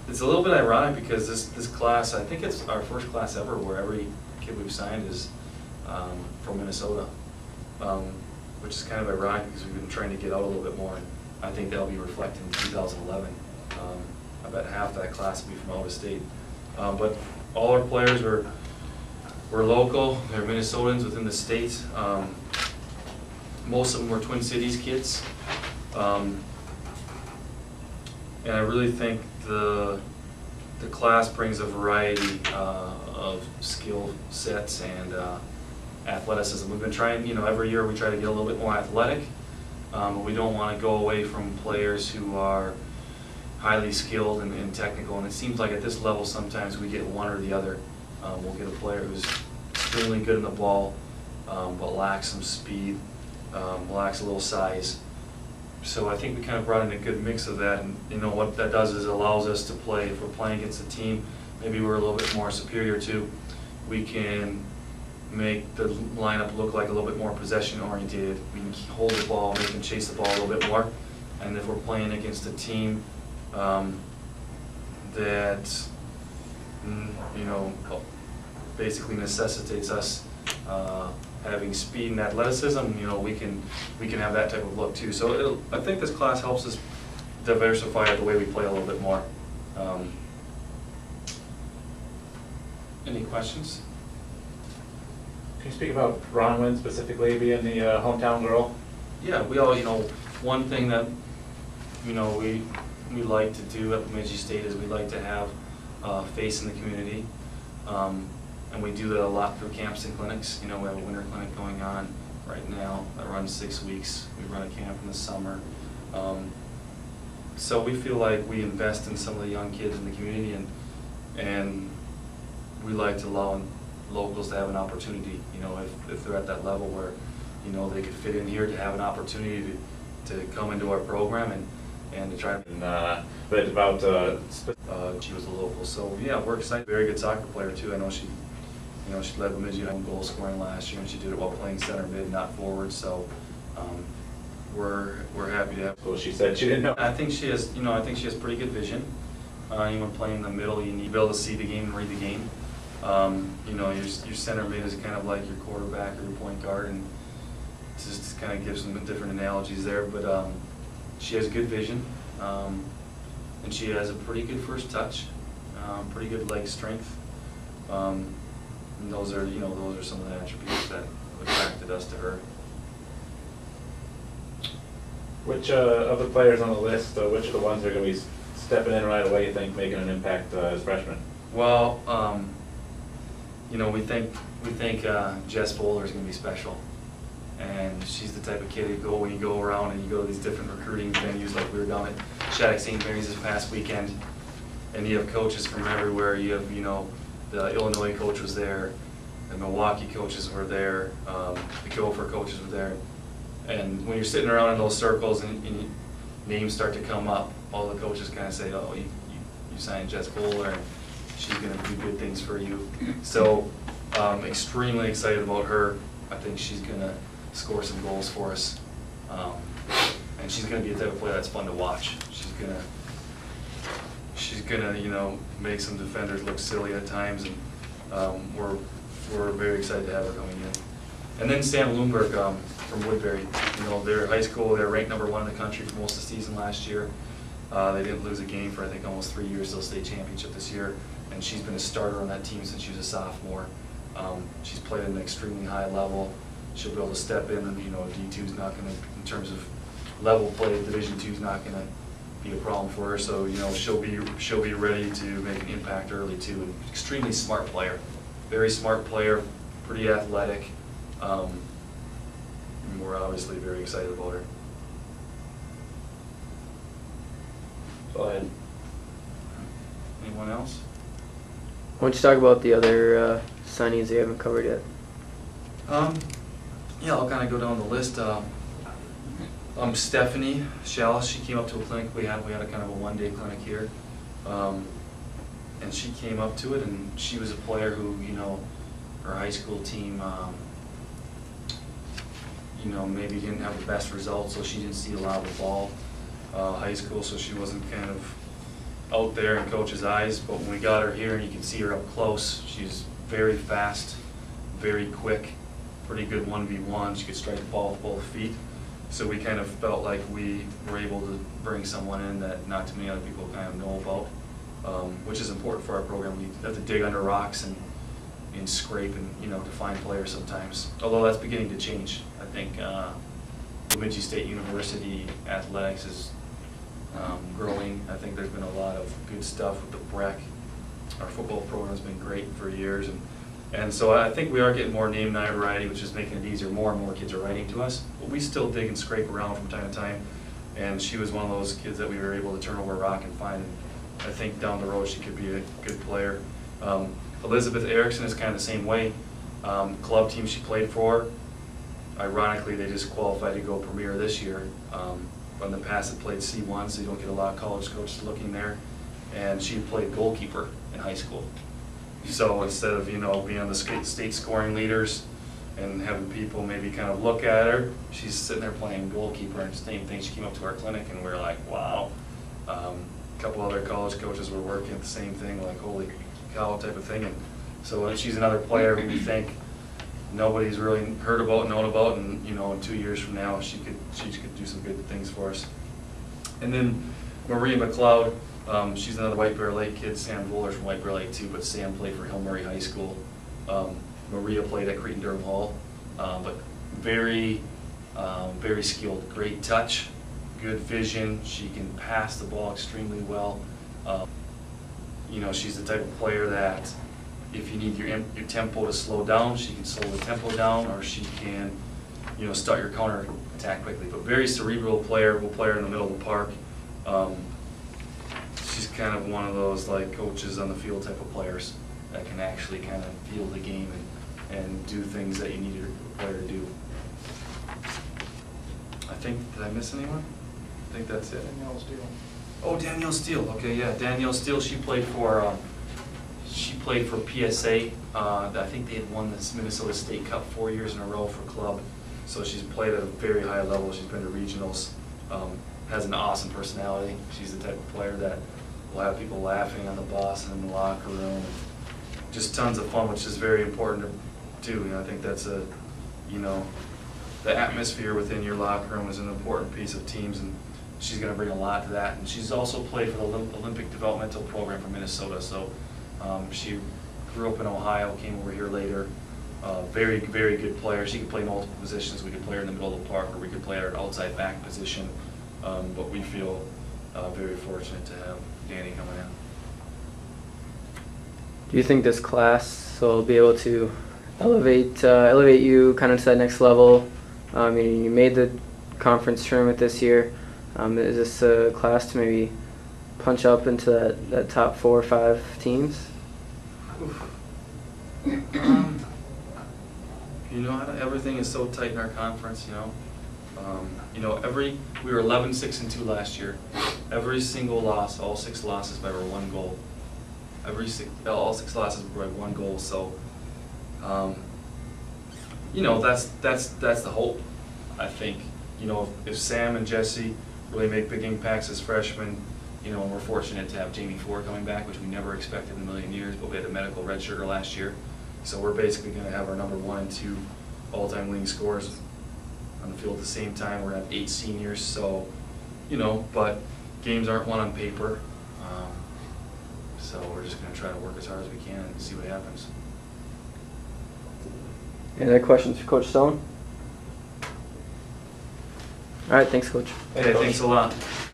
it's a little bit ironic because this class, I think it's our first class ever where every kid we've signed is from Minnesota, which is kind of ironic because we've been trying to get out a little bit more, and I think that'll be reflected in 2011. I bet half that class will be from out of state. But all our players were local. They're Minnesotans within the state. Most of them were Twin Cities kids. And I really think the class brings a variety of skill sets and athleticism. We've been trying, every year we try to get a little bit more athletic. We don't want to go away from players who are highly skilled and technical, and it seems like at this level sometimes we get one or the other. We'll get a player who's extremely good in the ball, but lacks some speed, lacks a little size. So I think we kind of brought in a good mix of that, and what that does is it allows us to play, if we're playing against a team maybe we're a little bit more superior to, we can make the lineup look like a little bit more possession oriented. We can hold the ball, make them chase the ball a little bit more. And if we're playing against a team that basically necessitates us having speed and athleticism, we can have that type of look too. So I think this class helps us diversify the way we play a little bit more. Any questions? Can you speak about Bronwyn specifically being the hometown girl? Yeah, we all, one thing that we like to do at Bemidji State is we like to have face in the community, and we do that a lot through camps and clinics. We have a winter clinic going on right now that runs 6 weeks. We run a camp in the summer, so we feel like we invest in some of the young kids in the community, and we like to allow locals to have an opportunity. If they're at that level where they could fit in here, to have an opportunity to come into our program and to try. But about she was a local, so yeah, we're excited. Very good soccer player too. I know she led Bemidji in goal scoring last year, and she did it while playing center mid, not forward. So we're happy to have. Well, she said she didn't know. I think she has. I think she has pretty good vision. Even playing in the middle, you need to be able to see the game and read the game. Your center mid is kind of like your quarterback or your point guard, and just kind of gives some different analogies there. But she has good vision, and she has a pretty good first touch, pretty good leg strength. And those are some of the attributes that attracted us to her. Which of the players on the list, which of the ones are going to be stepping in right away, you think, making an impact as freshmen? Well, we think Jess Bowler is going to be special, and she's the type of kid when you go around and you go to these different recruiting venues, like we were down at Shattuck St. Mary's this past weekend, and you have coaches from everywhere. You have the Illinois coach was there, the Milwaukee coaches were there, the Gopher coaches were there, and when you're sitting around in those circles and names start to come up, all the coaches kind of say, "Oh, you signed Jess Bowler, and she's going to do good things for you." So extremely excited about her. I think she's going to score some goals for us, and she's going to be the type of player that's fun to watch. She's gonna make some defenders look silly at times, and we're very excited to have her coming in. And then Sam Bloomberg from Woodbury. They're high school. They're ranked #1 in the country for most of the season last year. They didn't lose a game for I think almost 3 years till state championship this year, and she's been a starter on that team since she was a sophomore. She's played at an extremely high level. She'll be able to step in, and D2 is not going to, in terms of level play, Division II is not going to be a problem for her. So she'll be ready to make an impact early too. An extremely smart player, very smart player, pretty athletic. And we're obviously very excited about her. Go ahead. Anyone else? Why don't you talk about the other signees you haven't covered yet? Yeah, I'll kind of go down the list. Stephanie Shallis, she came up to a clinic we had a kind of a one-day clinic here, and she came up to it, and she was a player who, her high school team, maybe didn't have the best results, so she didn't see a lot of the ball high school, so she wasn't kind of out there in coach's eyes, but when we got her here and you can see her up close, she's very fast, very quick, pretty good 1v1. She could strike the ball with both feet. So we kind of felt like we were able to bring someone in that not too many other people kind of know about, which is important for our program. We have to dig under rocks and scrape and, you know, to find players sometimes. Although that's beginning to change. I think Bemidji State University athletics is growing. I think there's been a lot of good stuff with the BREC. Our football program has been great for years, and so I think we are getting more name notoriety, which is making it easier. More and more kids are writing to us, but we still dig and scrape around from time to time. And she was one of those kids that we were able to turn over a rock and find. And I think down the road she could be a good player. Elizabeth Erickson is kind of the same way. Club team she played for, ironically, they just qualified to go Premier this year. In the past, it played C1, so you don't get a lot of college coaches looking there. And she played goalkeeper in high school. So instead of, you know, being on the state scoring leaders and having people maybe kind of look at her, she's sitting there playing goalkeeper. And same thing, she came up to our clinic and we were like, wow. A couple other college coaches were working at the same thing, like holy cow type of thing. And so she's another player who we think nobody's really heard about, known about, and you know, in 2 years from now, she could do some good things for us. And then Maria McLeod, she's another White Bear Lake kid. Sam Bowler's from White Bear Lake too, but Sam played for Hill Murray High School. Maria played at Cretan Durham Hall, but very skilled, great touch, good vision. She can pass the ball extremely well. You know, she's the type of player that if you need your tempo to slow down, she can slow the tempo down, or she can, you know, start your counter attack quickly. But very cerebral player, will play her in the middle of the park. She's kind of one of those like coaches on the field type of players that can actually kind of feel the game and do things that you need your player to do. I think, did I miss anyone? I think that's it. Danielle Steele. Oh, Danielle Steele. Okay, yeah, Danielle Steele. She played for PSA. I think they had won this Minnesota State Cup 4 years in a row for club. So she's played at a very high level. She's been to regionals. Has an awesome personality. She's the type of player that will have people laughing on the bus and in the locker room. Just tons of fun, which is very important to do. You know, I think that's a, you know, the atmosphere within your locker room is an important piece of teams, and she's going to bring a lot to that. And she's also played for the Olympic developmental program for Minnesota. So she grew up in Ohio, came over here later. Very, very good player. She could play multiple positions. We could play her in the middle of the park, or we could play her at outside back position. But we feel very fortunate to have Danny coming in. Do you think this class will be able to elevate you kind of to that next level? I mean, you made the conference tournament this year. Is this a class to maybe punch up into that top 4 or 5 teams? You know, everything is so tight in our conference, you know. You know, we were 11-6-2 last year. Every single loss, all 6 losses by 1 goal. All 6 losses by 1 goal. So, you know, that's the hope. I think, you know, if Sam and Jesse really make big impacts as freshmen, you know, and we're fortunate to have Jamie Ford coming back, which we never expected in a million years, but we had a medical redshirter last year. So we're basically going to have our number 1 and 2 all-time leading scorers on the field at the same time. We're going to have 8 seniors, so, you know, but games aren't won on paper. So we're just going to try to work as hard as we can and see what happens. Any other questions for Coach Stone? All right, thanks, Coach. Hey, thanks a lot.